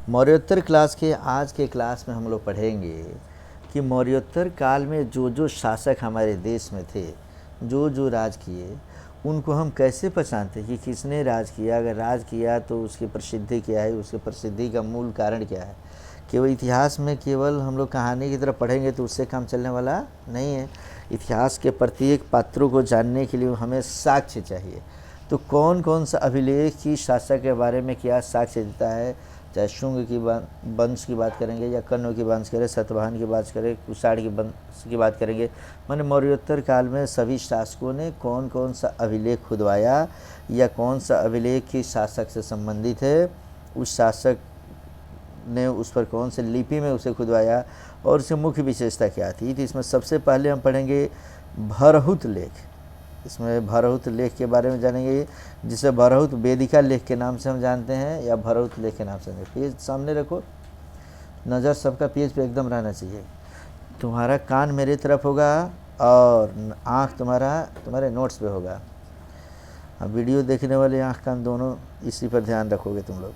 मौर्योत्तर class के आज के क्लास में हम लोग पढ़ेंगे कि मौर्योत्तर काल में जो जो शासक हमारे देश में थे, जो जो राज किए, उनको हम कैसे पहचानते कि किसने राज किया। अगर राज किया तो उसकी प्रसिद्धि क्या है, उसकी प्रसिद्धि का मूल कारण क्या है। केवल इतिहास में केवल हम लोग कहानी की तरफ पढ़ेंगे तो उससे काम चलने वाला नहीं है। इतिहास के प्रत्येक पात्रों को जानने के लिए हमें साक्ष्य चाहिए। तो कौन कौन सा अभिलेख की शासक के बारे में क्या साक्ष्य देता है, चाहे शुंग की वंश की बात करेंगे या कण्व की वंश करें, सतवाहन की बात करें, कुषाण की वंश की बात करेंगे। माने मौर्योत्तर काल में सभी शासकों ने कौन कौन सा अभिलेख खुदवाया या कौन सा अभिलेख किस शासक से संबंधित है, उस शासक ने उस पर कौन से लिपि में उसे खुदवाया और उसकी मुख्य विशेषता क्या थी। तो इसमें सबसे पहले हम पढ़ेंगे भरहुत लेख। इसमें भरहुत लेख के बारे में जानेंगे, जिसे भरहुत वेदिका लेख के नाम से हम जानते हैं या भरहुत लेख के नाम से। पेज सामने रखो, नज़र सबका पेज पे एकदम रहना चाहिए। तुम्हारा कान मेरे तरफ होगा और आँख तुम्हारे नोट्स पे होगा। अब वीडियो देखने वाले आँख कान दोनों इसी पर ध्यान रखोगे तुम लोग।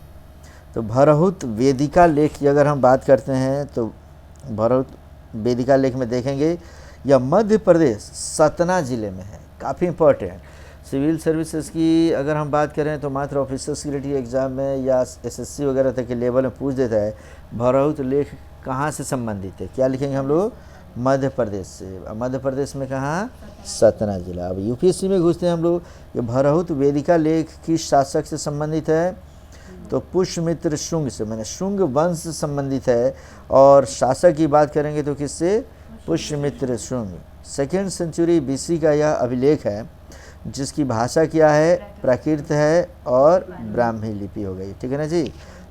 तो भरहुत वेदिका लेख की अगर हम बात करते हैं तो भरहुत वेदिका लेख में देखेंगे यह मध्य प्रदेश सतना ज़िले में है। काफ़ी इंपॉर्टेंट सिविल सर्विसेज की अगर हम बात करें तो मात्र ऑफिसर सिक्योरिटी एग्ज़ाम में या एसएससी वगैरह तक के लेवल में पूछ देता है भरहुत लेख कहाँ से संबंधित है। क्या लिखेंगे हम लोग? मध्य प्रदेश से। मध्य प्रदेश में कहाँ? सतना जिला। अब यूपीएससी में घुसते हैं हम लोग, ये भरहुत वेदिका लेख किस शासक से संबंधित है तो पुष्यमित्र शुंग से, मैंने शुंग वंश से संबंधित है। और शासक की बात करेंगे तो किससे? Pushyamitra Shunga. 2nd century BC का यह अभिलेख है जिसकी भाषा क्या है? प्राकृत है और ब्राह्मी लिपि हो गई। ठीक है ना जी।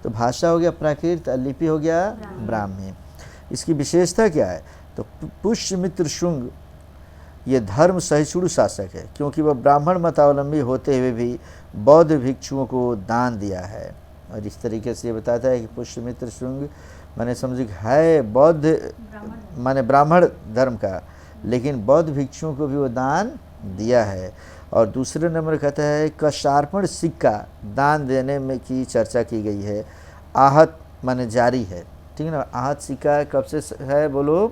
तो भाषा हो गया प्राकृत और लिपि हो गया ब्राह्मी। इसकी विशेषता क्या है तो पुष्यमित्र शुंग ये धर्म सहिष्णु शासक है क्योंकि वह ब्राह्मण मतावलंबी होते हुए भी बौद्ध भिक्षुओं को दान दिया है। और इस तरीके से ये बताता है कि पुष्यमित्र शुंग माने समझिए है बौद्ध माने ब्राह्मण धर्म का, लेकिन बौद्ध भिक्षुओं को भी वो दान दिया है। और दूसरे नंबर कहता है कशार्पण सिक्का दान देने में की चर्चा की गई है। आहत माने जारी है। ठीक है ना। आहत सिक्का कब से है बोलो?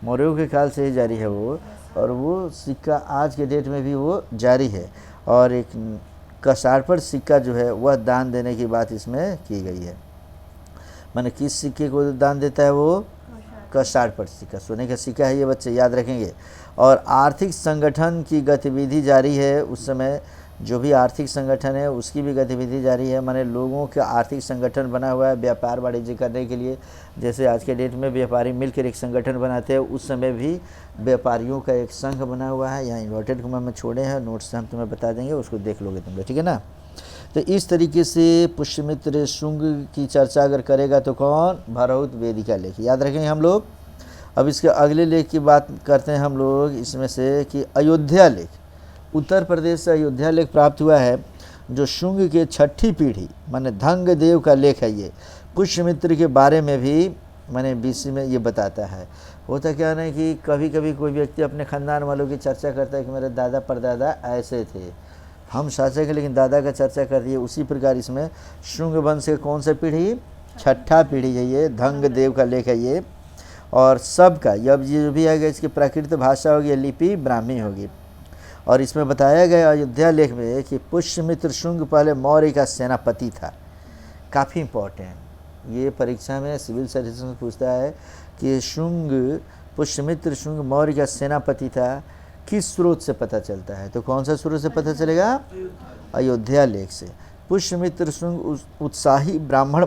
मौर्यों के काल से ही जारी है वो, और वो सिक्का आज के डेट में भी वो जारी है। और एक कशार्पण सिक्का जो है वह दान देने की बात इसमें की गई है। माने किस सिक्के को दान देता है वो? कशार्पण सिक्का। सोने का सिक्का है ये, बच्चे याद रखेंगे। और आर्थिक संगठन की गतिविधि जारी है। उस समय जो भी आर्थिक संगठन है उसकी भी गतिविधि जारी है। माने लोगों का आर्थिक संगठन बना हुआ है व्यापार वाणिज्य करने के लिए। जैसे आज के डेट में व्यापारी मिलकर एक संगठन बनाते हैं, उस समय भी व्यापारियों का एक संघ बना हुआ है। यहाँ इन्वर्टेड कॉमा में छोड़े हैं, नोट्स से हम तुम्हें बता देंगे, उसको देख लोगे तुम लोग। ठीक है ना। तो इस तरीके से पुष्यमित्र शुंग की चर्चा अगर करेगा तो कौन? भरहुत वेदिका लेख याद रखेंगे हम लोग। अब इसके अगले लेख की बात करते हैं हम लोग इसमें से कि अयोध्या लेख। उत्तर प्रदेश से अयोध्या लेख प्राप्त हुआ है जो शुंग के 6ठी पीढ़ी माने धंग देव का लेख है। ये पुष्यमित्र के बारे में भी माने बीसी में ये बताता है। होता क्या है कि कभी कभी कोई व्यक्ति अपने खानदान वालों की चर्चा करता है कि मेरे दादा परदादा ऐसे थे, हम शासक हैं लेकिन दादा का चर्चा कर दिए। उसी प्रकार इसमें शुंग वंश के कौन सा पीढ़ी? 6ठा पीढ़ी है ये, धंग देव का लेख है ये। और सबका अब ये जो भी आएगा इसकी प्राकृत भाषा होगी, लिपि ब्राह्मी होगी। और इसमें बताया गया अयोध्या लेख में कि पुष्यमित्र शुंग पहले मौर्य का सेनापति था। काफ़ी इम्पोर्टेंट, ये परीक्षा में सिविल सर्विस में पूछता है कि पुष्यमित्र शुंग मौर्य का सेनापति था। किस स्रोत से पता चलता है तो कौन सा स्रोत से पता चलेगा? अयोध्या लेख से। पुष्यमित्र शुंग उत्साही ब्राह्मण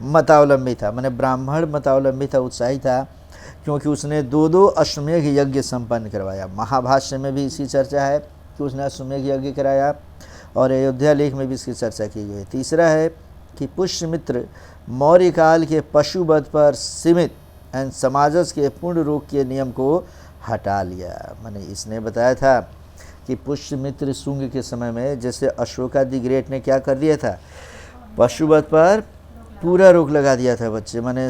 मतावलंबी था। माने ब्राह्मण मतावलंबी था, उत्साही था, क्योंकि उसने 2 अश्वमेघ यज्ञ संपन्न करवाया। महाभाष्य में भी इसकी चर्चा है कि उसने अश्वमेघ यज्ञ कराया, और अयोध्या लेख में भी इसकी चर्चा की गई। तीसरा है कि पुष्यमित्र मौर्य काल के पशुवध पर सीमित एंड समाजस के पूर्ण रोग के नियम को हटा लिया। माने इसने बताया था कि पुष्यमित्र शुंग के समय में जैसे अशोका द ग्रेट ने क्या कर दिया था? पशुवध पर पूरा रोक लगा दिया था बच्चे। माने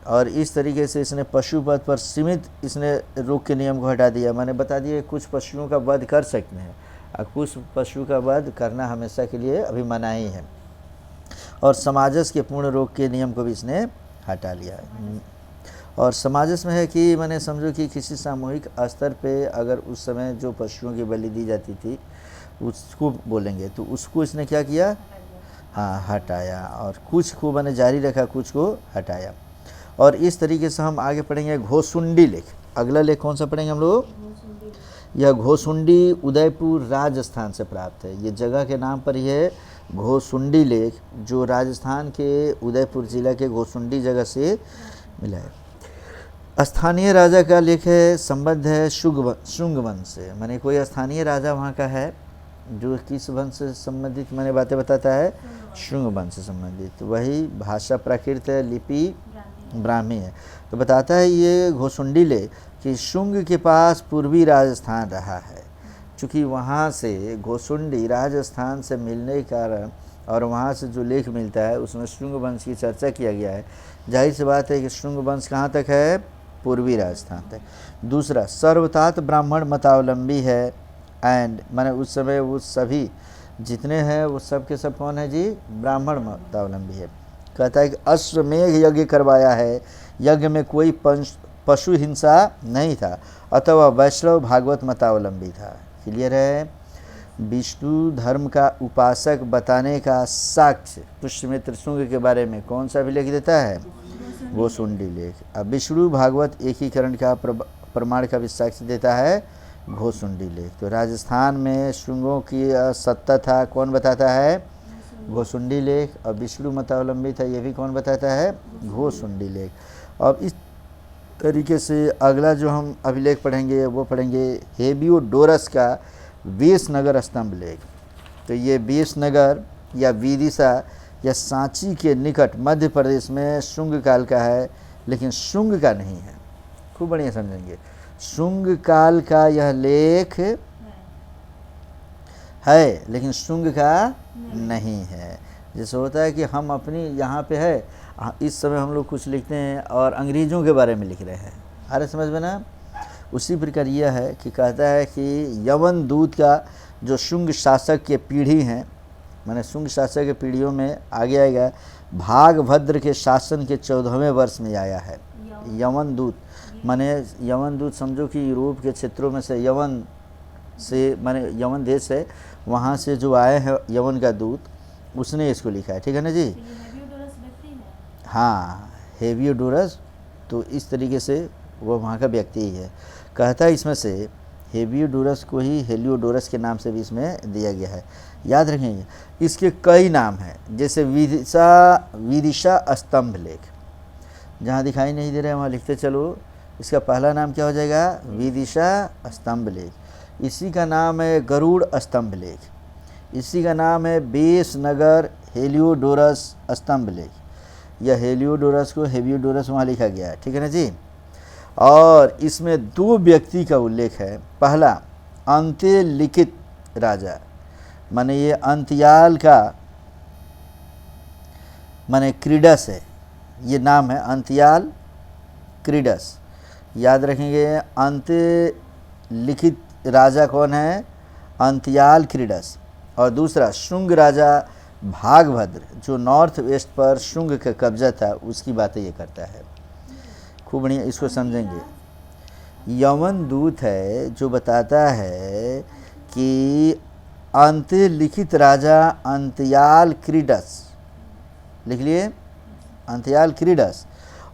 और इस तरीके से इसने पशुवध पर सीमित इसने रोग के नियम को हटा दिया। मैंने बता दिया कुछ पशुओं का वध कर सकते हैं और कुछ पशु का वध करना हमेशा के लिए अभी मनाही है। और समाजस के पूर्ण रोग के नियम को भी इसने हटा लिया। और समाजस में है कि मैंने समझो कि किसी सामूहिक स्तर पे अगर उस समय जो पशुओं की बलि दी जाती थी उसको बोलेंगे, तो उसको इसने क्या किया, हाँ हटाया, और कुछ को मैंने जारी रखा, कुछ को हटाया। और इस तरीके से हम आगे पढ़ेंगे घोसुंडी लेख। अगला लेख कौन सा पढ़ेंगे हम लोग? यह घोसुंडी उदयपुर राजस्थान से प्राप्त है। ये जगह के नाम पर ही है घोसुंडी लेख, जो राजस्थान के उदयपुर जिला के घोसुंडी जगह से मिला है। स्थानीय राजा का लेख है, संबद्ध है शुंग वंश से। मैंने कोई स्थानीय राजा वहाँ का है जो किस वंश से संबंधित मैंने बातें बताता है, शुंग वंश से संबंधित। वही भाषा प्राकृत है, लिपि ब्राह्मी है। तो बताता है ये घोसुंडी लेख कि शुंग के पास पूर्वी राजस्थान रहा है। चूँकि वहाँ से घोसुंडी राजस्थान से मिलने के कारण और वहाँ से जो लेख मिलता है उसमें शुंग वंश की चर्चा किया गया है। जाहिर सी बात है कि शुंग वंश कहाँ तक है, पूर्वी राजस्थान तक। दूसरा, सर्वतात ब्राह्मण मतावलंबी है। एंड मैंने उस समय वो सभी जितने हैं वो सब के सब कौन है जी, ब्राह्मण मतावलंबी है। कहता है कि अश्वमेघ यज्ञ करवाया है, यज्ञ में कोई पशु हिंसा नहीं था, अथवा वैष्णव भागवत मतावलंबी था। क्लियर है। विष्णु धर्म का उपासक बताने का साक्ष्य पुष्यमित्र शुंग के बारे में कौन सा भी लेख देता है, घोसुंडी लेख। अब विष्णु भागवत एकीकरण का प्रमाण का भी साक्ष्य देता है घोसुंडी लेख। तो राजस्थान में शुंगों की सत्ता था, कौन बताता है, घोसुंडी लेख। और विष्णु मतावलंबी था, ये भी कौन बताता है, घोसुंडी लेख। अब इस तरीके से अगला जो हम अभिलेख पढ़ेंगे वो पढ़ेंगे हेबियोडोरस का विसनगर स्तंभ लेख। तो ये विसनगर या विदिशा या सांची के निकट मध्य प्रदेश में शुंग काल का है, लेकिन शुंग का नहीं है। खूब बढ़िया समझेंगे, शुंग काल का यह लेख है लेकिन शुंग का नहीं है। जैसे होता है कि हम अपनी यहाँ पे है, इस समय हम लोग कुछ लिखते हैं और अंग्रेज़ों के बारे में लिख रहे हैं, अरे समझ में ना। उसी प्रकार यह है कि कहता है कि यवन दूत का जो शुंग शासक के पीढ़ी हैं, मैंने शुंग शासक के पीढ़ियों में आगे आएगा, भागभद्र के शासन के 14वें वर्ष में आया है। यवन दूत माने यवन दूत समझो कि यूरोप के क्षेत्रों में से यवन से माने यवन देश है, वहाँ से जो आए हैं यवन का दूत, उसने इसको लिखा है। ठीक है ना जी। हाँ, हेबियोडोरस, तो इस तरीके से वो वहाँ का व्यक्ति ही है। कहता है इसमें से हेबियोडोरस को ही हेलियोडोरस के नाम से भी इसमें दिया गया है। याद रखेंगे, इसके कई नाम हैं, जैसे विदिशा स्तंभ लेख। जहाँ दिखाई नहीं दे रहा है वहाँ लिखते चलो। इसका पहला नाम क्या हो जाएगा, विदिशा स्तंभ लेख। इसी का नाम है गरुड़ स्तंभ लेख। इसी का नाम है बेसनगर हेलियोडोरस स्तंभ लेख। यह हेलियोडोरस को हेबियोडोरस वहाँ लिखा गया है। ठीक है ना जी। और इसमें 2 व्यक्ति का उल्लेख है। पहला, अंत्य लिखित राजा, माने ये अंत्याल का माने क्रीडस है, ये नाम है अंत्याल क्रीडस। याद रखेंगे, अंत्य लिखित राजा कौन है, अंत्याल क्रीडस। और दूसरा शुंग राजा भागभद्र, जो नॉर्थ वेस्ट पर शुंग का कब्जा था, उसकी बातें ये करता है। खूब बढ़िया इसको समझेंगे। यवन दूत है जो बताता है कि अंत्य लिखित राजा अंत्याल क्रीडस, लिख लिए, अंत्याल क्रीडस।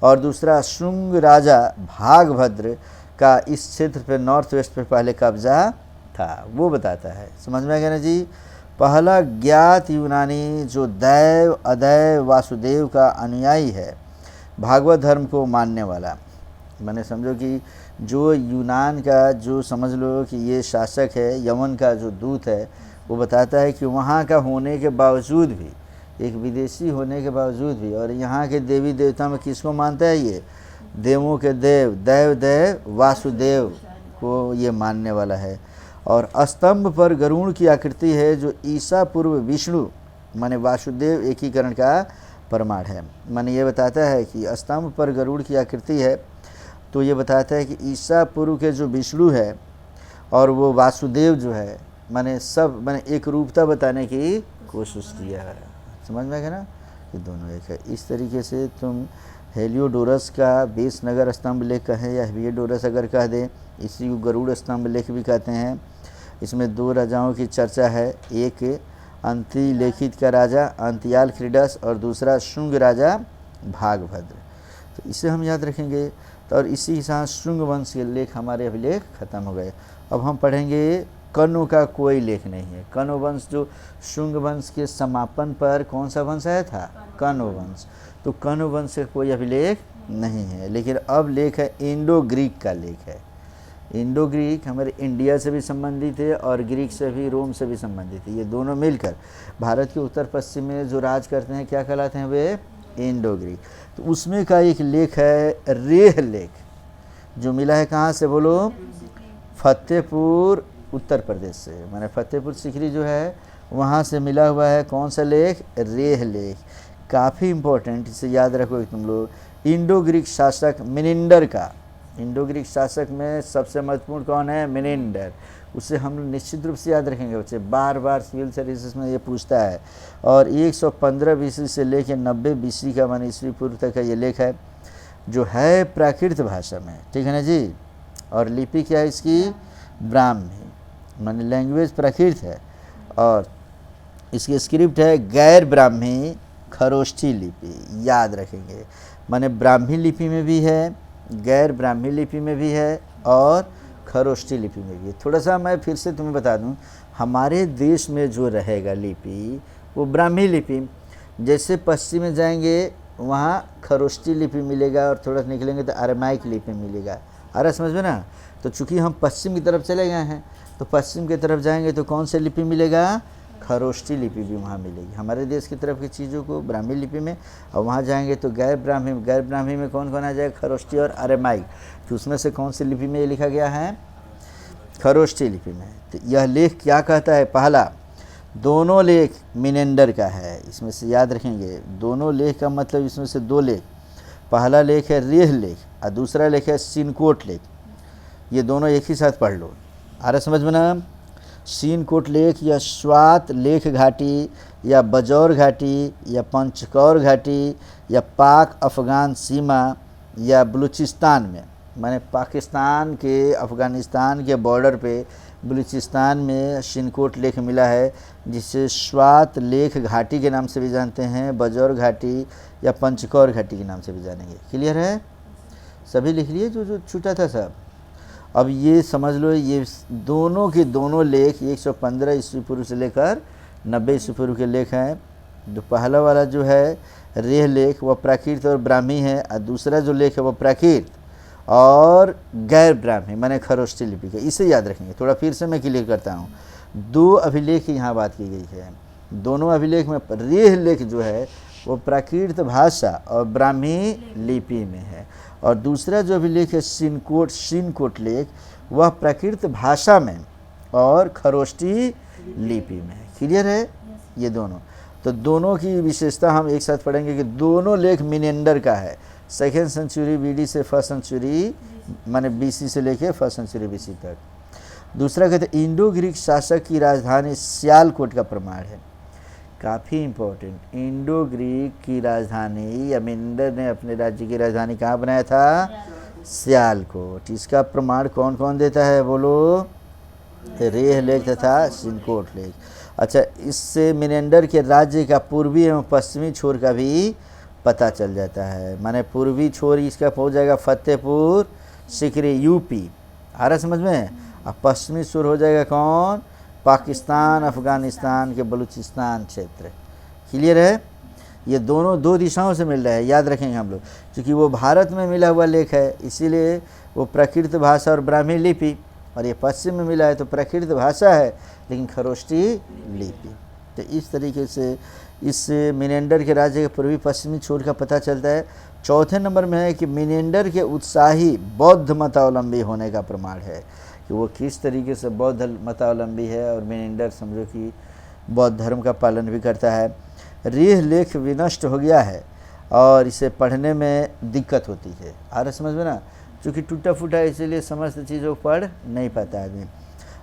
और दूसरा शुंग राजा भागभद्र का इस क्षेत्र पे नॉर्थ वेस्ट पे पहले कब्जा था, वो बताता है। समझ में आ गया ना जी। पहला ज्ञात यूनानी जो दैव अदैव वासुदेव का अनुयायी है, भागवत धर्म को मानने वाला। मैंने समझो कि जो यूनान का जो समझ लो कि ये शासक है, यमन का जो दूत है, वो बताता है कि वहाँ का होने के बावजूद भी, एक विदेशी होने के बावजूद भी, और यहाँ के देवी देवता में किसको मानता है, ये देवों के देव देव वासुदेव को ये मानने वाला है। और स्तंभ पर गरुड़ की आकृति है, जो ईसा पूर्व विष्णु माने वासुदेव एकीकरण का प्रमाण है। माने ये बताता है कि स्तंभ पर गरुड़ की आकृति है, तो ये बताता है कि ईसा पूर्व के जो विष्णु है और वो वासुदेव जो है, माने सब माने एक रूपता बताने की कोशिश किया है। समझ में आ गया ना। ये दोनों एक है। इस तरीके से तुम हेलियोडोरस का 20 नगर स्तंभ लेख कहें या हेलियोडोरस अगर कह दें, इसी को गरुड़ स्तंभ लेख भी कहते हैं। इसमें 2 राजाओं की चर्चा है, एक अंतिलेखित का राजा अंतियाल क्रीडस और दूसरा शुंग राजा भागभद्र। तो इसे हम याद रखेंगे। तो और इसी के साथ शुंग वंश के लेख हमारे अभिलेख खत्म हो गए। अब हम पढ़ेंगे कनु का कोई लेख नहीं है। कनु वंश जो शुंग वंश के समापन पर कौन सा वंश आया था? कनु वंश। तो कनु वंश का कोई अभिलेख नहीं है। लेकिन अब लेख है इंडो ग्रीक का लेख है। इंडो ग्रीक हमारे इंडिया से भी संबंधित है और ग्रीक से भी, रोम से भी संबंधित है। ये दोनों मिलकर भारत के उत्तर पश्चिम में जो राज करते हैं क्या कहलाते हैं? वे इंडो ग्रीक। तो उसमें का एक लेख है रेह लेख, जो मिला है कहाँ से बोलो? फतेहपुर उत्तर प्रदेश से, माने फतेहपुर सीकरी जो है वहाँ से मिला हुआ है। कौन सा लेख? रेह लेख। काफ़ी इम्पोर्टेंट, इसे याद रखो तुम लोग। इंडो ग्रीक शासक मिनिंडर का, इंडो ग्रीक शासक में सबसे महत्वपूर्ण कौन है? मिनिंडर। उसे हम निश्चित रूप से याद रखेंगे बच्चे, बार बार सिविल सर्विसेज में ये पूछता है। और 115 BC से लेकर 90 BC का माने ईस्वी पूर्व तक का ये लेख है, जो है प्राकृत भाषा में, ठीक है ना जी। और लिपि क्या है इसकी? ब्राह्मी, माने लैंग्वेज प्राकृत है। और इसकी स्क्रिप्ट है गैर ब्राह्मी खरोष्ठी लिपि, याद रखेंगे। माने ब्राह्मी लिपि में भी है, गैर ब्राह्मी लिपि में भी है और खरोष्ठी लिपि में भी है। थोड़ा सा मैं फिर से तुम्हें बता दूं, हमारे देश में जो रहेगा लिपि वो ब्राह्मी लिपि। जैसे पश्चिम में जाएंगे वहाँ खरोष्ठी लिपि मिलेगा और थोड़ा निकलेंगे तो अरमाइक लिपि मिलेगा। आ रहा समझ में ना? तो चूँकि हम पश्चिम की तरफ चले गए हैं तो पश्चिम की तरफ जाएंगे तो कौन सी लिपि मिलेगा? खरोष्ठी लिपि भी वहाँ मिलेगी। हमारे देश की तरफ की चीज़ों को ब्राह्मी लिपि में, और वहाँ जाएंगे तो गैर ब्राह्मी। गैर ब्राह्मी में कौन कौन आ जाएगा? खरोष्ठी और अरमाइक। तो उसमें से कौन सी लिपि में ये लिखा गया है? खरोष्ठी लिपि में। तो यह लेख क्या कहता है? पहला, दोनों लेख मिनेंडर का है। इसमें से याद रखेंगे, दोनों लेख का मतलब इसमें से 2 लेख। पहला लेख है रेह लेख और दूसरा लेख है सिनकोट लेख। ये दोनों एक ही साथ पढ़ लो। आ रहा समझ में ना? सिनकोट लेख या स्वात लेख घाटी या बजौर घाटी या पंचकौर घाटी या पाक अफ़गान सीमा या बलूचिस्तान में, माने पाकिस्तान के अफ़गानिस्तान के बॉर्डर पे बलूचिस्तान में सिनकोट लेख मिला है, जिसे स्वात लेख घाटी के नाम से भी जानते हैं, बजौर घाटी या पंचकौर घाटी के नाम से भी जानेंगे। क्लियर है? सभी लिख लिए जो छूटा था सब। अब ये समझ लो, ये दोनों के दोनों लेख 115 ईस्वी पूर्व से लेकर 90 ईस्वी पूर्व के लेख हैं। जो पहला वाला जो है रेह लेख वह प्राकृत और ब्राह्मी है, और दूसरा जो लेख है वह प्राकृत और गैर ब्राह्मी माने खरोष्ठी लिपि का। इसे याद रखेंगे। थोड़ा फिर से मैं क्लियर करता हूँ। 2 अभिलेख की यहाँ बात की गई है। दोनों अभिलेख में रेह लेख जो है वो प्राकृत भाषा और ब्राह्मी लिपि में है, और दूसरा जो अभिलेख है सिनकोट लेख वह प्राकृत भाषा में और खरोष्ठी लिपि में है। क्लियर है? ये दोनों, तो दोनों की विशेषता हम एक साथ पढ़ेंगे कि दोनों लेख मिनेंडर का है। 2nd सेंचुरी BD से 1st सेंचुरी माने BC से लेके 1st सेंचुरी BC तक। दूसरा कहते हैं इंडो ग्रीक शासक की राजधानी सियालकोट का प्रमाण है। काफ़ी इम्पोर्टेंट, इंडो ग्रीक की राजधानी या मिनेंडर ने अपने राज्य की राजधानी कहाँ बनाया था? सियालकोट। इसका प्रमाण कौन कौन देता है बोलो? रेह लेख तथा सिनकोट लेख। अच्छा, इससे मिनेंडर के राज्य का पूर्वी एवं पश्चिमी छोर का भी पता चल जाता है। माने पूर्वी छोर इसका पहुंच जाएगा फतेहपुर सीकरी UP, आ रहा समझ में? और पश्चिमी छोर हो जाएगा कौन? पाकिस्तान अफ़गानिस्तान के बलूचिस्तान क्षेत्र। क्लियर है? ये दोनों 2 दिशाओं से मिल रहा है, याद रखेंगे हम लोग। क्योंकि वो भारत में मिला हुआ लेख है इसीलिए वो प्राकृत भाषा और ब्राह्मी लिपि, और ये पश्चिम में मिला है तो प्राकृत भाषा है लेकिन खरोष्ठी लिपि। तो इस तरीके से इस मिनेंडर के राज्य के पूर्वी पश्चिमी छोर का पता चलता है। चौथे नंबर में है कि मिनेंडर के उत्साही बौद्ध मतावलंबी होने का प्रमाण है, कि वो किस तरीके से बौद्ध मतावलंबी है, और मिनेंडर समझो कि बौद्ध धर्म का पालन भी करता है। रेह लेख विनष्ट हो गया है और इसे पढ़ने में दिक्कत होती है। आ रहा समझ में ना? चूँकि टूटा फूटा है इसीलिए समस्त चीज़ों को पढ़ नहीं पाता आदमी।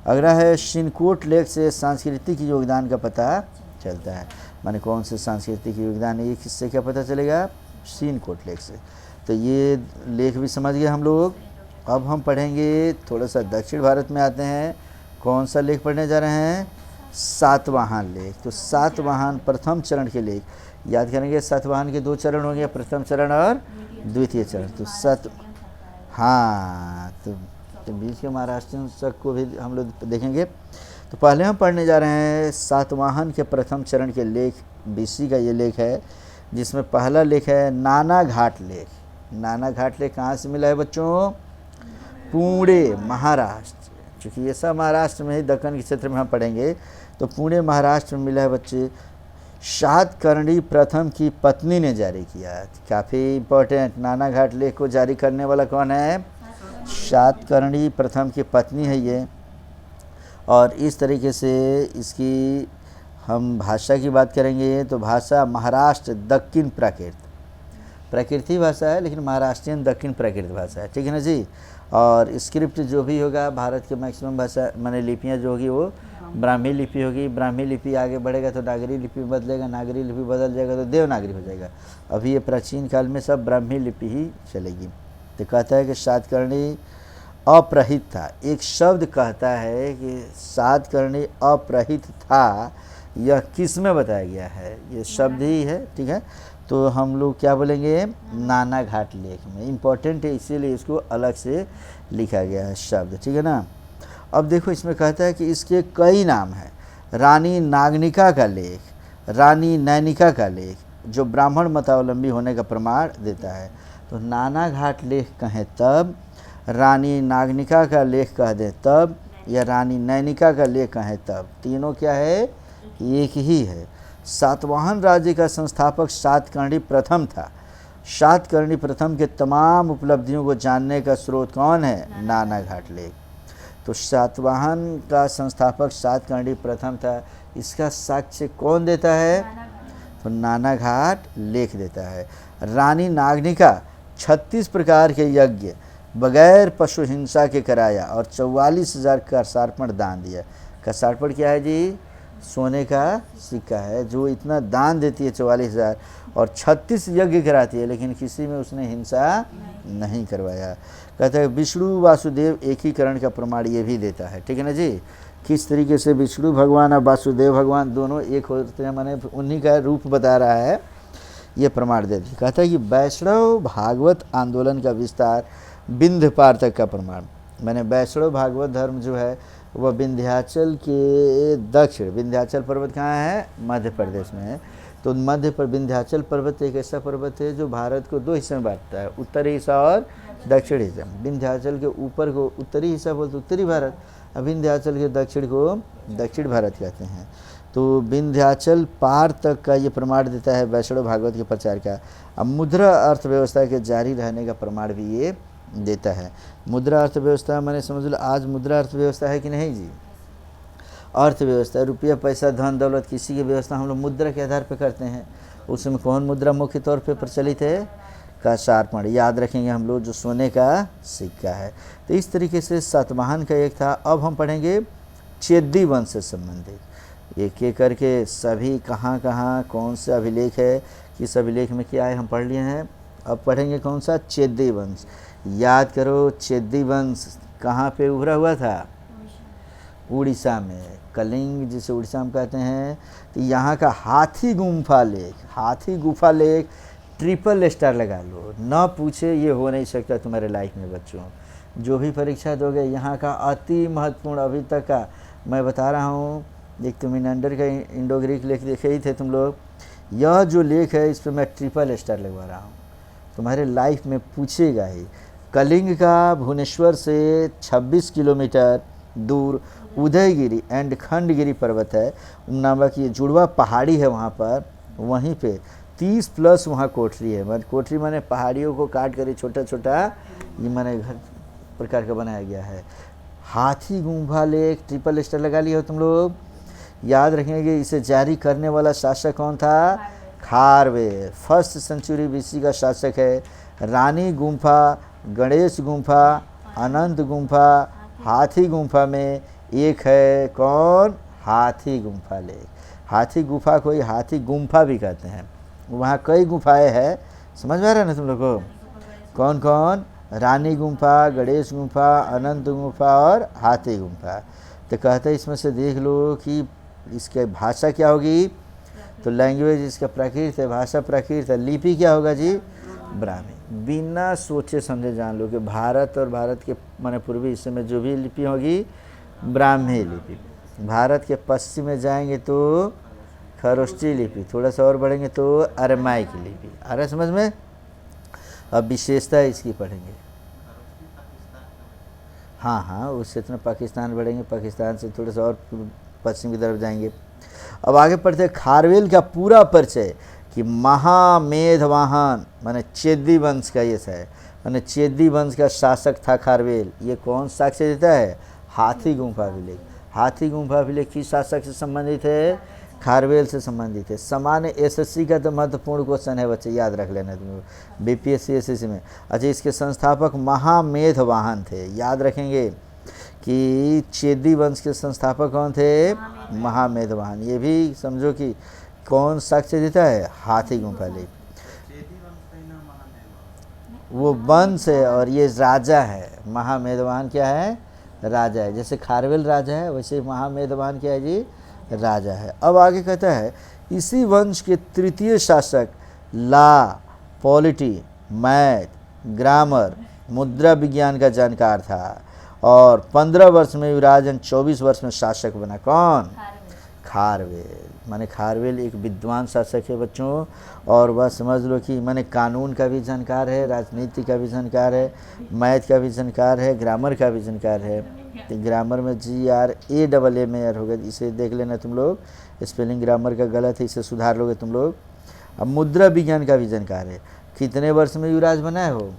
अगला है सिनकोट लेख से सांस्कृतिक योगदान का पता चलता है। माने कौन से सांस्कृतिक योगदान है, ये किससे क्या पता चलेगा, सीनकोट लेख से। तो ये लेख भी समझ गए हम लोग। अब हम पढ़ेंगे थोड़ा सा दक्षिण भारत में आते हैं। कौन सा लेख पढ़ने जा रहे हैं, सातवाहन लेख। तो सातवाहन प्रथम चरण के लेख याद करेंगे। सातवाहन के 2 चरण होंगे, प्रथम चरण और द्वितीय चरण। तो हाँ, तो बीच के महाराष्ट्र शक को भी हम लोग देखेंगे। तो पहले हम पढ़ने जा रहे हैं सातवाहन के प्रथम चरण के लेख, बीसी का ये लेख है, जिसमें पहला लेख है नाना घाट लेख। नाना घाट लेख कहाँ से मिला है बच्चों, पुणे महाराष्ट्र। चूँकि ये सब महाराष्ट्र में ही, दक्कन के क्षेत्र में हम पढ़ेंगे, तो पुणे महाराष्ट्र में मिला है बच्चे। शातकर्णी प्रथम की पत्नी ने जारी किया। काफ़ी इम्पोर्टेंट, नाना घाट लेख को जारी करने वाला कौन है, शातकर्णी प्रथम की पत्नी है ये। और इस तरीके से इसकी हम भाषा की बात करेंगे तो भाषा महाराष्ट्र दक्षिण प्राकृत, प्राकृतिक भाषा है लेकिन महाराष्ट्रीयन दक्षिण प्राकृत भाषा है, ठीक है ना जी। और स्क्रिप्ट जो भी होगा भारत के मैक्सिमम भाषा माने लिपियाँ जो होगी वो ब्राह्मी लिपि होगी। ब्राह्मी लिपि आगे बढ़ेगा तो नागरी लिपि बदलेगा, नागरी लिपि बदल जाएगा तो देवनागरी हो जाएगा। अभी ये प्राचीन काल में सब ब्राह्मी लिपि ही चलेगी। तो कहता है कि सातकर्णी अप्रहित था। एक शब्द कहता है कि सातकर्णी अप्रहित था, यह किस में बताया गया है, ये शब्द ही है, ठीक है। तो हम लोग क्या बोलेंगे, नाना घाट लेख में। इम्पोर्टेंट है इसीलिए इसको अलग से लिखा गया है शब्द, ठीक है ना। अब देखो इसमें कहता है कि इसके कई नाम हैं। रानी नागनिका का लेख, रानी नैनिका का लेख, जो ब्राह्मण मतावलंबी होने का प्रमाण देता है। तो नाना घाट लेख कहें तब, रानी नागनिका का लेख कह दें तब, या रानी नैनिका का लेख कहें तब, तीनों क्या है, एक ही है। सातवाहन राज्य का संस्थापक सातकर्णी प्रथम था। सातकर्णी प्रथम के तमाम उपलब्धियों को जानने का स्रोत कौन है, नाना घाट लेख। तो सातवाहन का संस्थापक सातकर्णी प्रथम था, इसका साक्ष्य कौन देता है, तो नाना घाट लेख देता है। रानी नागनिका 36 प्रकार के यज्ञ बगैर पशु हिंसा के कराया और 44,000 का सार्पण दान दिया। का सार्पण क्या है जी, सोने का सिक्का है, जो इतना दान देती है 44,000 और 36 यज्ञ कराती है, लेकिन किसी में उसने हिंसा नहीं करवाया। कहता है विष्णु वासुदेव एकीकरण का प्रमाण ये भी देता है, ठीक है ना जी। किस तरीके से विष्णु भगवान और वासुदेव भगवान दोनों एक होते हैं, माने उन्हीं का रूप बता रहा है, ये प्रमाण देती है। कहता है कि वैष्णव भागवत आंदोलन का विस्तार विंध्य पार तक का प्रमाण। मैंने वैष्णव भागवत धर्म जो है वह विंध्याचल के दक्षिण, विंध्याचल पर्वत कहाँ है, मध्य प्रदेश में है। तो मध्य पर विंध्याचल पर्वत एक ऐसा पर्वत है जो भारत को 2 हिस्से में बांटता है, उत्तरी हिस्सा और दक्षिणी हिस्सा। विंध्याचल के ऊपर को उत्तरी हिस्सा बोलते उत्तरी भारत, और विंध्याचल के दक्षिण को दक्षिण भारत कहते हैं। तो विंध्याचल पार तक का ये प्रमाण देता है वैष्णव भागवत के प्रचार का। अब मुद्रा अर्थव्यवस्था के जारी रहने का प्रमाण भी ये देता है। मुद्रा अर्थव्यवस्था मैंने समझ लो, आज मुद्रा अर्थव्यवस्था है कि नहीं जी, अर्थव्यवस्था रुपया पैसा धन दौलत किसी की व्यवस्था हम लोग मुद्रा के आधार पर करते हैं। उसमें कौन मुद्रा मुख्य तौर पे प्रचलित है, का सार्पण, याद रखेंगे हम लोग, जो सोने का सिक्का है। तो इस तरीके से सातवाहन का एक था। अब हम पढ़ेंगे चेदी वंश से संबंधित एक एक करके सभी कहाँ कहाँ कौन सा अभिलेख है, किस अभिलेख में क्या है हम पढ़ लिए हैं। अब पढ़ेंगे कौन सा, चेदी वंश। याद करो चेदी वंश कहाँ पे उभरा हुआ था, उड़ीसा में, कलिंग जिसे उड़ीसा में कहते हैं। तो यहाँ का हाथी गुम्फा लेख, हाथी गुफा लेख ट्रिपल स्टार लगा लो, ना पूछे ये हो नहीं सकता तुम्हारे लाइफ में बच्चों। जो भी परीक्षा दोगे यहाँ का अति महत्वपूर्ण अभी तक का मैं बता रहा हूँ। एक तो मिनांडर का इंडो ग्रीक लेख देखे ही थे तुम लोग, यह जो लेख है इस पर मैं ट्रिपल स्टार लगवा रहा हूँ, तुम्हारे लाइफ में पूछेगा ही। कलिंग का भुवनेश्वर से 26 किलोमीटर दूर उदयगिरी एंड खंडगिरी पर्वत है नामक, ये जुड़वा पहाड़ी है वहाँ पर। वहीं पे 30+ वहाँ कोठरी है। कोठरी माने पहाड़ियों को काट कर छोटा छोटा ये माने घर प्रकार का बनाया गया है। हाथी गुम्फा लेख ट्रिपल स्टार लगा लिया हो तुम लोग। याद रखेंगे इसे जारी करने वाला शासक कौन था, खारवेर, 1st सेंचुरी बीसी का शासक है। रानी गुम्फा, गणेश गुम्फा, अनंत गुम्फा, हाथी गुम्फा में एक है कौन, हाथी गुम्फा लेख। हाथी गुफा को ही हाथी गुम्फा भी कहते हैं। वहाँ कई गुफाएं हैं, समझ में आ रहा है ना तुम लोग को? कौन कौन? रानी गुम्फा, गणेश गुम्फा, अनंत गुम्फा और हाथी गुम्फा। तो कहते हैं इसमें से देख लो कि इसके भाषा क्या होगी, तो लैंग्वेज इसका प्राकृत है, भाषा प्राकृत है। लिपि क्या होगा जी? ब्राह्मी। बिना सोचे समझे जान लो कि भारत और भारत के माने पूर्वी हिस्से में जो भी लिपि होगी ब्राह्मी लिपि। भारत के पश्चिम में जाएंगे तो खरोष्ठी लिपि, थोड़ा सा और बढ़ेंगे तो अरमाइक लिपि। आ रहा है समझ में? अब विशेषता इसकी पढ़ेंगे। हाँ हाँ, उससे इतना पाकिस्तान बढ़ेंगे, पाकिस्तान से थोड़ा सा और पश्चिम की तरफ जाएंगे। अब आगे पढ़ते हैं खारवेल का पूरा परिचय कि महामेधवाहन माने चेदी वंश का ये है, माने चेदी वंश का शासक था खारवेल। ये कौन साक्ष्य देता है? हाथी गुम्फा अभिलेख। हाथी गुम्फा अभिलेख किस शासक से संबंधित है? खारवेल से संबंधित है। सामान्य एसएससी का तो महत्वपूर्ण क्वेश्चन है बच्चे, याद रख लेना तुम बीपीएससी एसएससी में। अच्छा, इसके संस्थापक महामेधवाहन थे, याद रखेंगे कि चेदी वंश के संस्थापक कौन थे? महामेधवाहन। ये भी समझो कि कौन साक्ष्य देता है? हाथी गुम्फा लेख। वो वंश है और ये राजा है। महामेधवाहन क्या है? राजा है। जैसे खारवेल राजा है वैसे महामेधवाहन क्या है जी? राजा है। अब आगे कहता है इसी वंश के तृतीय शासक ला, पॉलिटी, मैथ, ग्रामर, मुद्रा विज्ञान का जानकार था और 15 वर्ष में युवराज 24 वर्ष में शासक बना। कौन? खारवेल। माने खारवेल एक विद्वान शासक है बच्चों, और वह समझ लो कि माने कानून का भी जानकार है, राजनीति का भी जानकार है, मैथ का भी जानकार है, ग्रामर का भी जानकार है। तो ग्रामर में GRAMAR होगा, इसे देख लेना तुम लोग, स्पेलिंग ग्रामर का गलत है, इसे सुधार लोगे तुम लोग। अब मुद्रा विज्ञान का भी जानकार है। कितने वर्ष में युवराज बना है वो?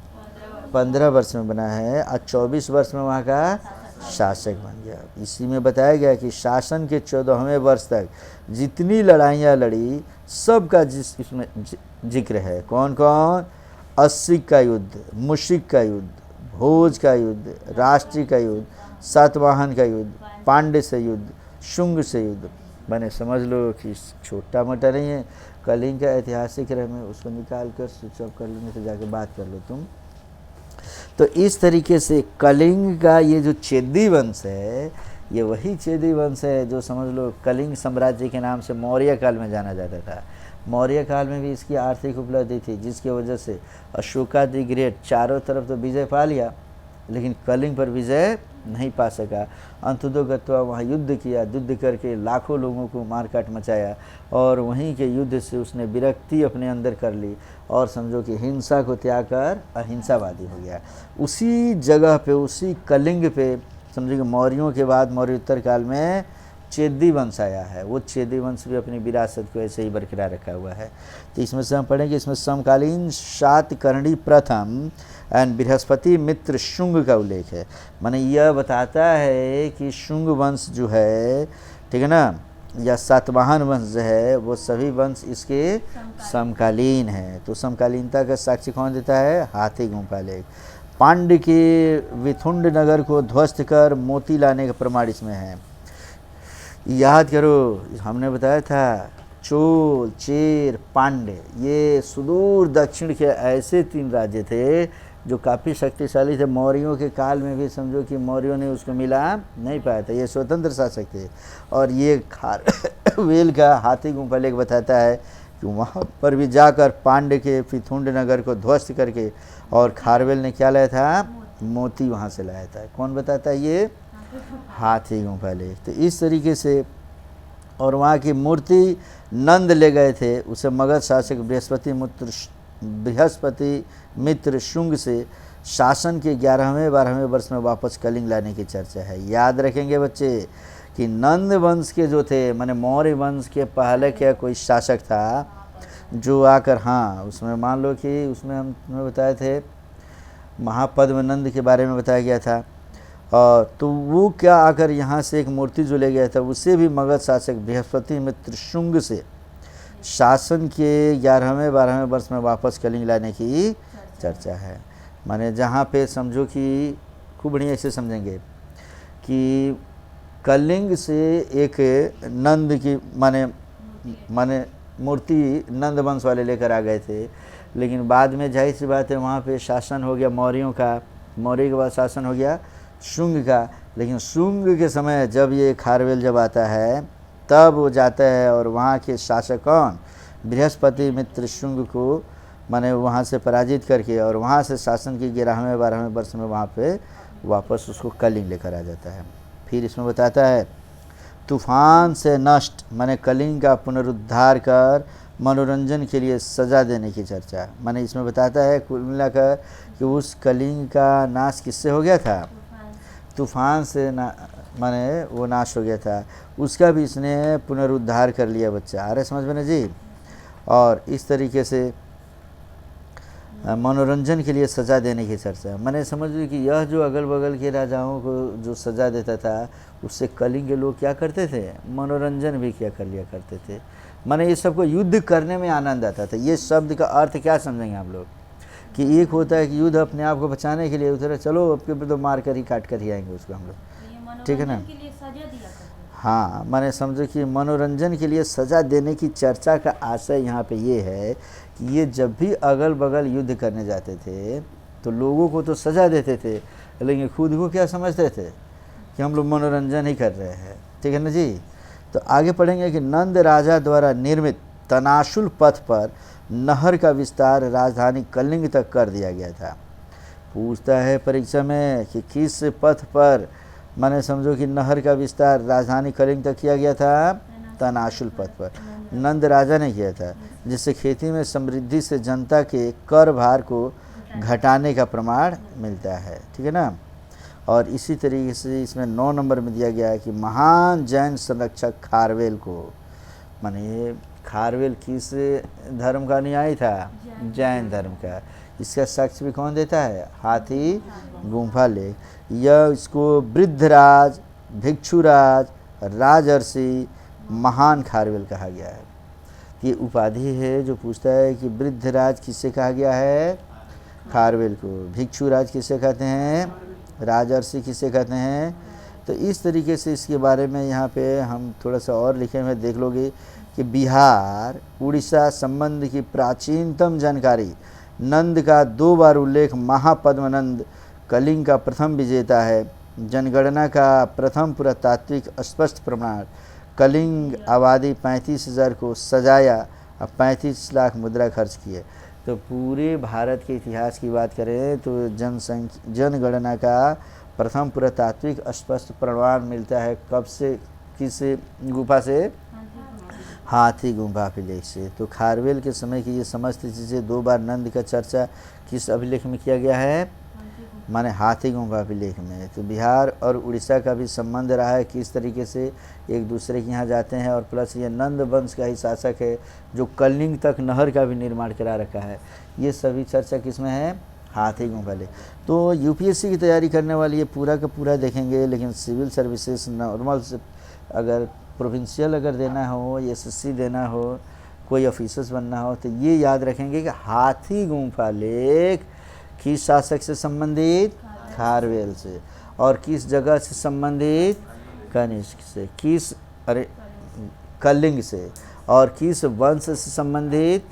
15 वर्ष में बना है और 24 वर्ष में वहाँ का शासक बन गया। इसी में बताया गया कि शासन के 14वें वर्ष तक जितनी लड़ाइयाँ लड़ी सब का इसमें जिक्र है। कौन कौन? अस्सिक का युद्ध, मुशिक का युद्ध, भोज का युद्ध, राष्ट्रीय का युद्ध, सातवाहन का युद्ध, पांड्य से युद्ध, शुंग से युद्ध। मैंने समझ लो कि छोटा मोटा नहीं है। कलिंग का ऐतिहासिक रह में उसको निकाल कर स्विच ऑफ कर लेने तो जाके बात कर लो तुम। तो इस तरीके से कलिंग का ये जो चेदी वंश है, ये वही चेदी वंश है जो समझ लो कलिंग साम्राज्य के नाम से मौर्य काल में जाना जाता था। मौर्य काल में भी इसकी आर्थिक उपलब्धि थी, जिसकी वजह से अशोका द ग्रेट चारों तरफ तो विजय पा लिया, लेकिन कलिंग पर विजय नहीं पा सका। अंततोगत्वा वहाँ युद्ध किया, युद्ध करके लाखों लोगों को मार काट मचाया और वहीं के युद्ध से उसने विरक्ति अपने अंदर कर ली और समझो कि हिंसा को त्याग कर अहिंसावादी हो गया। उसी जगह पे, उसी कलिंग पे समझो कि मौर्यों के बाद मौर्योत्तर काल में चेदी वंश आया है। वो चेदी वंश भी अपनी विरासत को ऐसे ही बरकरार रखा हुआ है। तो इसमें से हम पढ़ेंगे, इसमें समकालीन सातकर्णी प्रथम एंड बृहस्पति मित्र शुंग का उल्लेख है। माने यह बताता है कि शुंग वंश जो है, ठीक है ना, या सातवाहन वंश जो है, वो सभी वंश इसके समकालीन हैं। तो समकालीनता का साक्ष्य कौन देता है? हाथी गुम्फा लेख। पांड्य के विथुंड नगर को ध्वस्त कर मोती लाने का प्रमाण इसमें है। याद करो, हमने बताया था चोल, चेर, पांड्य, ये सुदूर दक्षिण के ऐसे 3 राज्य थे जो काफ़ी शक्तिशाली थे। मौर्यों के काल में भी समझो कि मौर्यों ने उसको मिला नहीं पाया था, ये स्वतंत्र शासक थे। और ये खारवेल का हाथी गुम्फा लेख बताता है कि वहाँ पर भी जाकर पांड्य के फिथुंड नगर को ध्वस्त करके और खारवेल ने क्या लाया था? मोती वहाँ से लाया था। कौन बताता है? ये हाथी गुम्फा लेख। तो इस तरीके से, और वहाँ की मूर्ति नंद ले गए थे, उसे मगध शासक बृहस्पति मित्र शुंग से शासन के 11वें-12वें वर्ष में वापस कलिंग लाने की चर्चा है। याद रखेंगे बच्चे कि नंद वंश के जो थे, माने मौर्य वंश के पहले क्या कोई शासक था जो आकर, हाँ उसमें मान लो कि उसमें हमने बताए थे महापद्म नंद के बारे में बताया गया था। और तो वो क्या आकर यहाँ से एक मूर्ति जो ले गया था, उसे भी मगध शासक बृहस्पति मित्र शुंग से शासन के 11वें-12वें वर्ष में वापस कलिंग लाने की चर्चा है। माने जहाँ पे समझो कि खूब बढ़िया से समझेंगे कि कलिंग से एक नंद की, माने माने मूर्ति नंद वंश वाले लेकर आ गए थे, लेकिन बाद में जाहिर सी बात है वहाँ पे शासन हो गया मौर्यों का, मौर्य के बाद शासन हो गया शुंग का। लेकिन शुंग के समय जब ये खारवेल जब आता है तब वो जाता है और वहाँ के शासक कौन, बृहस्पति मित्र शुंग को माने वहाँ से पराजित करके और वहाँ से शासन की 11वें 12वें वर्ष में वहाँ पे वापस उसको कलिंग लेकर आ जाता है। फिर इसमें बताता है तूफान से नष्ट माने कलिंग का पुनरुद्धार कर मनोरंजन के लिए सजा देने की चर्चा। माने इसमें बताता है कुल मिलाकर कि उस कलिंग का नाश किससे हो गया था, तूफान से माने वो नाश हो गया था, उसका भी इसने पुनरुद्धार कर लिया बच्चा। आ रहे समझ में ना जी। और इस तरीके से मनोरंजन के लिए सज़ा देने की चर्चा। मैंने समझ ली कि यह जो अगल बगल के राजाओं को जो सज़ा देता था उससे कलिंग के लोग क्या करते थे, मनोरंजन भी क्या कर लिया करते थे। माने ये सबको युद्ध करने में आनंद आता था। ये शब्द का अर्थ क्या समझेंगे आप लोग कि एक होता है कि युद्ध अपने आप को बचाने के लिए उधर चलो अब तो मार कर ही काट कर ही आएंगे उसको हम लोग, ठीक है ना। हाँ, मैंने समझो कि मनोरंजन के लिए सज़ा देने की चर्चा का आशय यहाँ पे ये है कि ये जब भी अगल बगल युद्ध करने जाते थे तो लोगों को तो सज़ा देते थे, लेकिन खुद को क्या समझते थे कि हम लोग मनोरंजन ही कर रहे हैं, ठीक है ना जी। तो आगे पढ़ेंगे कि नंद राजा द्वारा निर्मित तनाशुल पथ पर नहर का विस्तार राजधानी कलिंग तक कर दिया गया था। पूछता है परीक्षा में कि किस पथ पर माने समझो कि नहर का विस्तार राजधानी कलिंग तक किया गया था, तनाशुल पथ पर नंद राजा ने किया था, जिससे खेती में समृद्धि से जनता के कर भार को घटाने का प्रमाण मिलता है, ठीक है ना। और इसी तरीके से इसमें 9 नंबर में दिया गया है कि महान जैन संरक्षक खारवेल को, माने खारवेल किस धर्म का अनुयायी था, जैन धर्म का। इसका साक्ष्य भी कौन देता है, हाथी गुम्फा लेख। यह इसको वृद्धराज, भिक्षुराज, राजर्षि, महान खारवेल कहा गया है। ये उपाधि है जो पूछता है कि वृद्धराज किससे कहा गया है, खारवेल को। भिक्षुराज किसे कहते हैं, राजर्षि किसे कहते हैं। तो इस तरीके से इसके बारे में यहाँ पे हम थोड़ा सा और लिखे हुए देख लोगे कि बिहार उड़ीसा संबंध की प्राचीनतम जानकारी, नंद का 2 बार उल्लेख, महापद्मनंद कलिंग का प्रथम विजेता है, जनगणना का प्रथम पुरातात्विक स्पष्ट प्रमाण, कलिंग आबादी 35,000 को सजाया और 35 लाख मुद्रा खर्च किए। तो पूरे भारत के इतिहास की बात करें तो जनगणना का प्रथम पुरातात्विक स्पष्ट प्रमाण मिलता है कब से, किस गुफा से, हाथी गुम्फा अभिलेख से। तो खारवेल के समय की ये समस्त चीज़ें 2 बार नंद का चर्चा किस अभिलेख में किया गया है, माने हाथी गुम्फा अभिलेख में। तो बिहार और उड़ीसा का भी संबंध रहा है, किस तरीके से एक दूसरे के यहाँ जाते हैं। और प्लस ये नंद वंश का ही शासक है जो कलिंग तक नहर का भी निर्माण करा रखा है। ये सभी चर्चा किस में है, हाथी गुम्फा लेख। तो यूपीएससी की तैयारी करने वाली ये पूरा का पूरा देखेंगे, लेकिन सिविल सर्विसेज नॉर्मल से अगर प्रोविंशियल अगर देना हो, एसएससी देना हो, कोई ऑफिसर्स बनना हो, तो ये याद रखेंगे कि हाथी गुम्फा लेख किस शासक से संबंधित, खारवेल से। और किस जगह से संबंधित, कनिष्क से। किस कलिंग से। और किस वंश से संबंधित,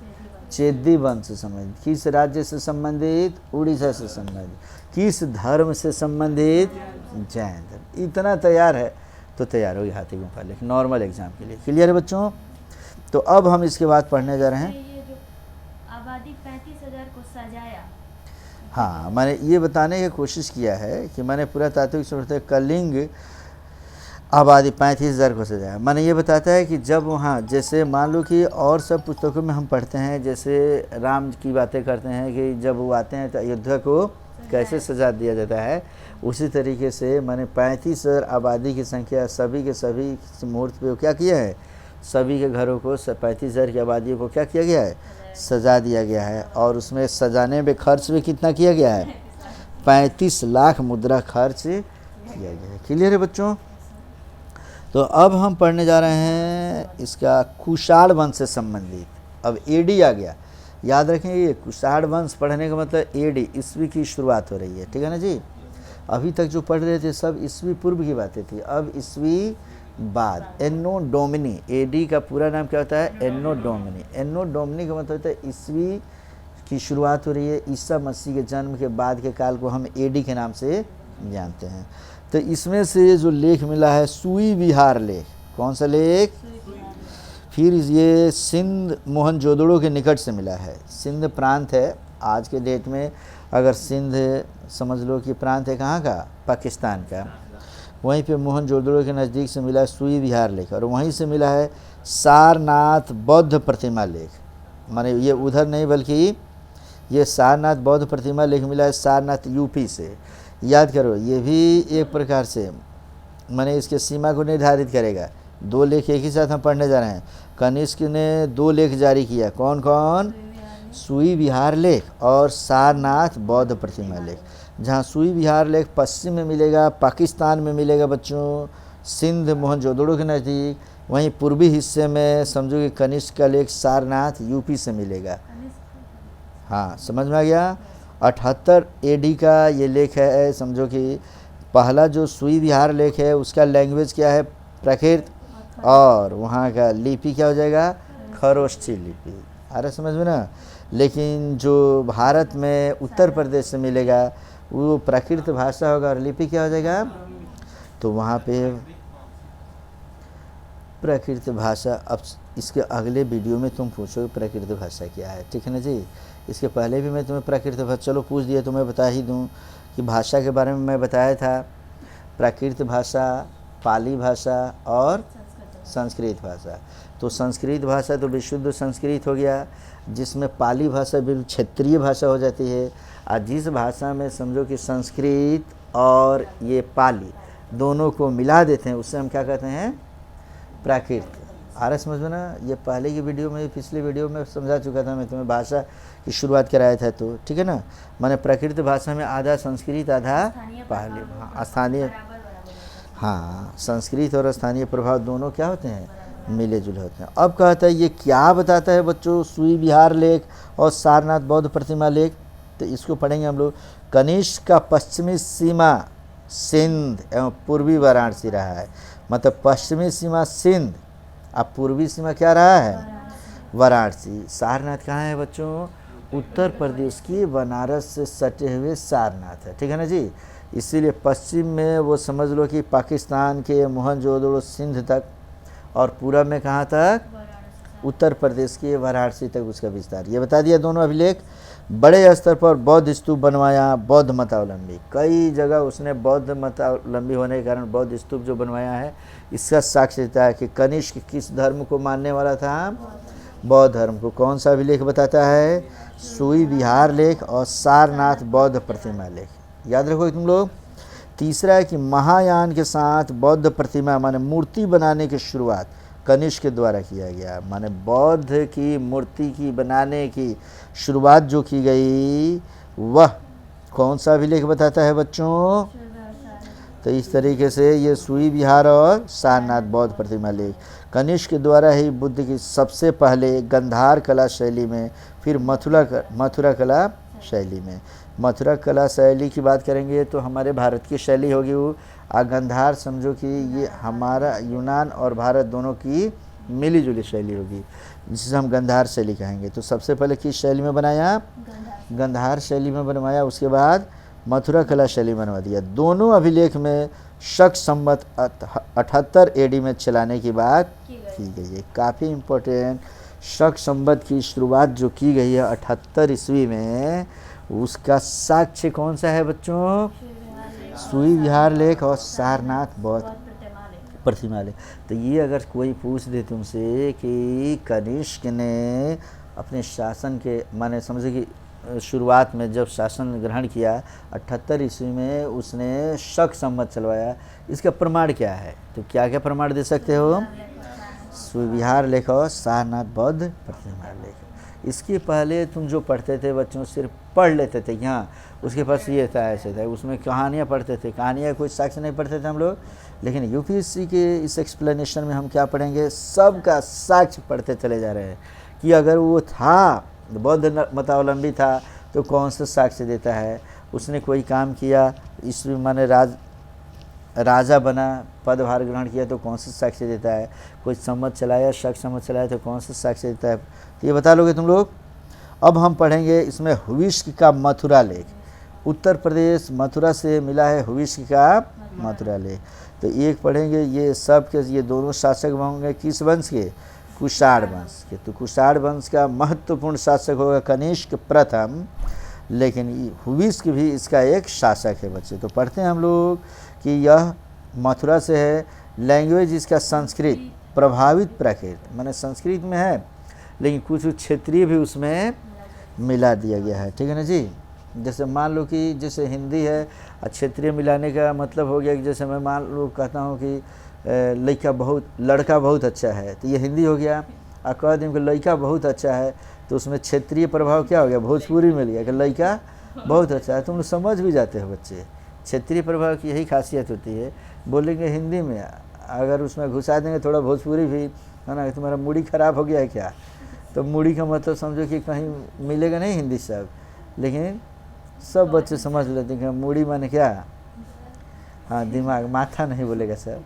चेदी वंश से संबंधित। किस राज्य से संबंधित, उड़ीसा से संबंधित। किस धर्म से संबंधित, जैन धर्म। इतना तैयार है तो तैयार होगी हाथी गुम्फा लेख नॉर्मल एग्जाम के लिए। क्लियर है बच्चों। तो अब हम इसके बाद पढ़ने जा रहे हैं, ये जो आबादी 35,000 को सजाया। हाँ, मैंने ये बताने की कोशिश किया है कि मैंने पूरा तात्विक सूत्र कलिंग आबादी 35,000 को सजाया। मैंने ये बताता है कि जब वहाँ जैसे मान लो कि और सब पुस्तकों में हम पढ़ते हैं, जैसे राम की बातें करते हैं कि जब वो आते हैं तो अयोध्या को कैसे सजा दिया जाता है, उसी तरीके से मैंने 35,000 आबादी की संख्या सभी के सभी मुहूर्त पे क्या किया है, सभी के घरों को 35,000 की आबादी को क्या किया गया है, सजा दिया गया है। और उसमें सजाने में खर्च भी कितना किया गया है, 35 लाख मुद्रा खर्च किया गया है। क्लियर है बच्चों। तो अब हम पढ़ने जा रहे हैं इसका कुषाण वंश से संबंधित। अब एडी आ गया, याद रखें ये कुषाण वंश पढ़ने का मतलब एडी, ईस्वी की शुरुआत हो रही है, ठीक है ना जी। अभी तक जो पढ़ रहे थे सब ईस्वी पूर्व की बातें थी, अब ईस्वी बाद। एनो डोमिनी, एडी का पूरा नाम क्या होता है? एनो डोमिनी। एनो डोमिनी का मतलब होता है ईस्वी की शुरुआत हो रही है, ईसा मसीह के जन्म के बाद के काल को हम एडी के नाम से जानते हैं। तो इसमें से जो लेख मिला है सुई विहार लेख, कौन सा लेख? फिर ये सिंध मोहनजोदड़ो के निकट से मिला है। सिंध प्रांत है आज के डेट में, अगर सिंध समझ लो कि प्रांत है कहाँ का? पाकिस्तान का। वहीं पे मोहनजोदड़ो के नज़दीक से मिला है सुई विहार लेख, और वहीं से मिला है सारनाथ बौद्ध प्रतिमा लेख। माने ये उधर नहीं बल्कि ये सारनाथ बौद्ध प्रतिमा लेख मिला है सारनाथ यूपी से। याद करो, ये भी एक प्रकार से माने इसके सीमा को निर्धारित करेगा। दो लेख एक ही साथ हम पढ़ने जा रहे हैं। कनिष्क ने दो लेख जारी किया, कौन कौन? सुई विहार लेख और सारनाथ बौद्ध प्रतिमा लेख। जहाँ सुई विहार लेख पश्चिम में मिलेगा, पाकिस्तान में मिलेगा बच्चों, सिंध मोहनजोदड़ो के नज़दीक। वहीं पूर्वी हिस्से में समझो कि कनिष्क का लेख सारनाथ यूपी से मिलेगा। हाँ, समझ में आ गया? 78 एडी का ये लेख है। समझो कि पहला जो सुई विहार लेख है उसका लैंग्वेज क्या है? प्राकृत, और वहाँ का लिपि क्या हो जाएगा? खरोष्ठी लिपि। आ रहा समझ में ना? लेकिन जो भारत में उत्तर प्रदेश से मिलेगा वो प्राकृत भाषा होगा और लिपि क्या हो जाएगा? तो वहाँ पे प्राकृत भाषा। अब इसके अगले वीडियो में तुम पूछोगे प्राकृत भाषा क्या है, ठीक है ना जी? इसके पहले भी मैं तुम्हें प्राकृत भाषा, चलो पूछ दिया तो मैं बता ही दूँ कि भाषा के बारे में मैं बताया था। प्राकृत भाषा, पाली भाषा और संस्कृत भाषा। तो संस्कृत भाषा तो विशुद्ध संस्कृत हो गया, जिसमें पाली भाषा बिल्कुल क्षेत्रीय भाषा हो जाती है। और जिस भाषा में समझो कि संस्कृत और ये पाली दोनों को मिला देते हैं उससे हम क्या कहते हैं? प्राकृत। आ रहा समझ में ना? ये पहले की वीडियो में, पिछली वीडियो में समझा चुका था मैं तुम्हें, भाषा की शुरुआत कराया था तो, ठीक है ना? माने प्राकृत भाषा में आधा संस्कृत आधा पाली। हाँ, स्थानीय, हाँ, संस्कृत और स्थानीय प्रभाव दोनों क्या होते हैं? मिले जुले होते हैं। अब कहता है ये क्या बताता है बच्चों? सुई विहार लेख और सारनाथ बौद्ध प्रतिमा लेख। तो इसको पढ़ेंगे हम लोग। कनिष्क का पश्चिमी सीमा सिंध एवं पूर्वी वाराणसी रहा है। मतलब पश्चिमी सीमा सिंध, अब पूर्वी सीमा क्या रहा है? वाराणसी। सारनाथ कहाँ है बच्चों? उत्तर प्रदेश की बनारस से सटे हुए सारनाथ है, ठीक है ना जी? इसीलिए पश्चिम में वो समझ लो कि पाकिस्तान के मोहनजोदड़ो सिंध तक, और पूरब में कहाँ तक? उत्तर प्रदेश के वाराणसी तक उसका विस्तार। ये बता दिया दोनों अभिलेख। बड़े स्तर पर बौद्ध स्तूप बनवाया, बौद्ध मतावलंबी। कई जगह उसने बौद्ध मतावलंबी होने के कारण बौद्ध स्तूप जो बनवाया है, इसका साक्ष्य देता है कि कनिष्क किस धर्म को मानने वाला था? बौद्ध धर्म को। कौन सा अभिलेख बताता है? सुई विहार लेख और सारनाथ बौद्ध प्रतिमा लेख। याद रखो तुम लोग। तीसरा है कि महायान के साथ बौद्ध प्रतिमा माने मूर्ति बनाने की शुरुआत कनिष्क के द्वारा किया गया। माने बौद्ध की मूर्ति की बनाने की शुरुआत जो की गई वह कौन सा अभिलेख बताता है बच्चों? तो इस तरीके से ये सुई विहार और सारनाथ बौद्ध प्रतिमा लेख कनिष्क के द्वारा ही बुद्ध की सबसे पहले गंधार कला शैली में, फिर मथुरा कला शैली में। मथुरा कला शैली की बात करेंगे तो हमारे भारत की शैली होगी वो। गंधार समझो कि ये हमारा यूनान और भारत दोनों की मिली जुली शैली होगी, जिसे हम गंधार शैली कहेंगे। तो सबसे पहले किस शैली में बनाया? गंधार शैली में बनवाया। उसके बाद मथुरा कला शैली बनवा दिया। दोनों अभिलेख में शक संवत 78 एडी में चलाने की बात की गई है। काफ़ी इम्पोर्टेंट। शक संवत की शुरुआत जो की गई है 78 ईस्वी में, उसका साक्ष्य कौन सा है बच्चों? सुई विहार लेख और सारनाथ बौद्ध प्रतिमा लेख। तो ये अगर कोई पूछ दे तुमसे कि कनिष्क ने अपने शासन के माने समझे कि शुरुआत में जब शासन ग्रहण किया 78 ईस्वी में, उसने शक संवत चलवाया, इसका प्रमाण क्या है? तो क्या क्या प्रमाण दे सकते हो? सुई विहार लेख और सारनाथ बौद्ध प्रतिमा लेख। इसके पहले तुम जो पढ़ते थे बच्चों सिर्फ पढ़ लेते थे, यहाँ उसके पास ये था ऐसे था, उसमें कहानियाँ पढ़ते थे। कहानियाँ कोई साक्ष्य नहीं पढ़ते थे हम लोग। लेकिन यूपीएससी के इस एक्सप्लेनेशन में हम क्या पढ़ेंगे? सबका साक्ष्य पढ़ते चले जा रहे हैं कि अगर वो था बौद्ध मतावलंबी था तो कौन सा साक्ष्य देता है, उसने कोई काम किया, ईस्वी माने राजा बना, पदभार ग्रहण किया तो कौन सा साक्ष्य देता है, कोई सम्मत चलाया, शक सम्मत चलाया तो कौन सा साक्ष्य देता है, तो ये बता लोगे तुम लोग। अब हम पढ़ेंगे इसमें हुविष्क का मथुरा लेख। उत्तर प्रदेश मथुरा से मिला है हुविष्क का मथुरा लेख। तो एक पढ़ेंगे, ये सब के ये दोनों शासक होंगे किस वंश के, कुषाण वंश के। तो कुषाण वंश का महत्वपूर्ण शासक होगा कनिष्क प्रथम, लेकिन हुविष्क भी इसका एक शासक है बच्चे। तो पढ़ते हैं हम लोग कि यह मथुरा से है, लैंग्वेज इसका संस्कृत, प्रभावित प्राकृत माने संस्कृत में है, लेकिन कुछ क्षेत्रीय भी उसमें मिला दिया गया है, ठीक है ना जी। जैसे मान लो कि जैसे हिंदी है और क्षेत्रीय मिलाने का मतलब हो गया कि जैसे मैं मान लो कहता हूँ कि लड़का बहुत अच्छा है, तो ये हिंदी हो गया। और कह दें कि लड़का बहुत अच्छा है, तो उसमें क्षेत्रीय प्रभाव क्या हो गया, भोजपुरी मिल गया कि लड़का बहुत अच्छा है। तुम लोग समझ भी जाते हो बच्चे, क्षेत्रीय प्रभाव की यही खासियत होती है। बोलेंगे हिंदी में, अगर उसमें घुसा देंगे थोड़ा भोजपुरी भी, है ना, तुम्हारा मूडी ख़राब हो गया है क्या, तो मूडी का मतलब समझो कि कहीं मिलेगा नहीं हिंदी शब्द, लेकिन सब बच्चे समझ लेते हैं कि मूडी माने क्या, हाँ दिमाग, माथा नहीं बोलेगा सब,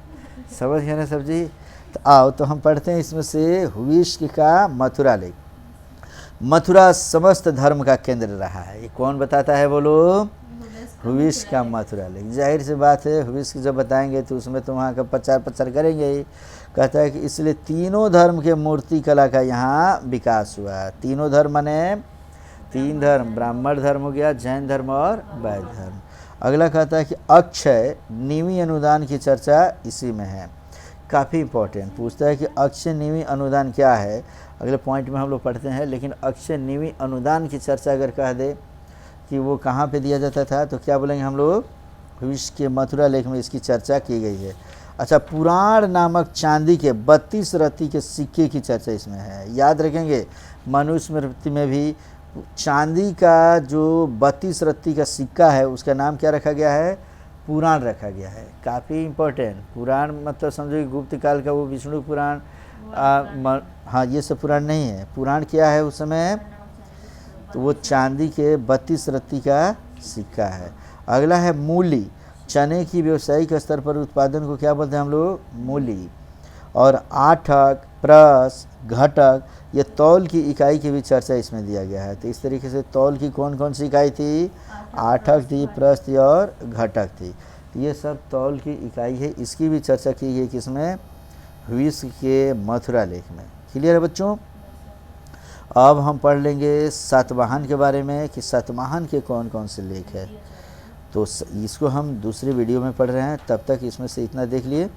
समझ गए ना सब जी। तो आओ तो हम पढ़ते हैं इसमें से हुविष्क का मथुरा लेख। मथुरा समस्त धर्म का केंद्र रहा है, ये कौन बताता है बोलो, हुविष्क का मथुरा लेख। जाहिर सी बात है, हुविष्क जब बताएंगे तो उसमें तो वहाँ का प्रचार प्रचार करेंगे ही। कहता है कि इसलिए तीनों धर्म के मूर्ति कला का यहाँ विकास हुआ। तीनों धर्म माने तीन धर्म, ब्राह्मण धर्म हो गया, जैन धर्म और बौद्ध धर्म। अगला कहता है कि अक्षय निवि अनुदान की चर्चा इसी में है, काफ़ी इंपॉर्टेंट पूछता है कि अक्षय निवि अनुदान क्या है, अगले पॉइंट में हम लोग पढ़ते हैं। लेकिन अक्षय निवि अनुदान की चर्चा अगर कह दे कि वो कहाँ पे दिया जाता था, तो क्या बोलेंगे हम लोग, हुविष्क के मथुरा लेख में इसकी चर्चा की गई है। अच्छा, पुराण नामक चांदी के 32 रत्ती के सिक्के की चर्चा इसमें है। याद रखेंगे, मनुस्मृति में भी चांदी का जो 32 रत्ती का सिक्का है उसका नाम क्या रखा गया है, पुराण रखा गया है। काफ़ी इम्पोर्टेंट, पुराण मतलब समझो कि गुप्त काल का वो विष्णु पुराण, हाँ ये सब पुराण नहीं है। पुराण क्या है उस समय, तो वो चांदी के 32 रत्ती का सिक्का है। अगला है मूली, चने की व्यावसायिक स्तर पर उत्पादन को क्या बोलते हैं हम लोग, मूली। और आठक, प्रस, घटक, ये तौल की इकाई की भी चर्चा इसमें दिया गया है। तो इस तरीके से तौल की कौन कौन सी इकाई थी, आठक थी, प्रस थी और घटक थी। तो ये सब तौल की इकाई है, इसकी भी चर्चा की गई किसमें, हुविष्क के मथुरा लेख में। क्लियर है बच्चों। अब हम पढ़ लेंगे सातवाहन के बारे में कि सातवाहन के कौन कौन से लेख है। तो इसको हम दूसरे वीडियो में पढ़ रहे हैं, तब तक इसमें से इतना देख लिए।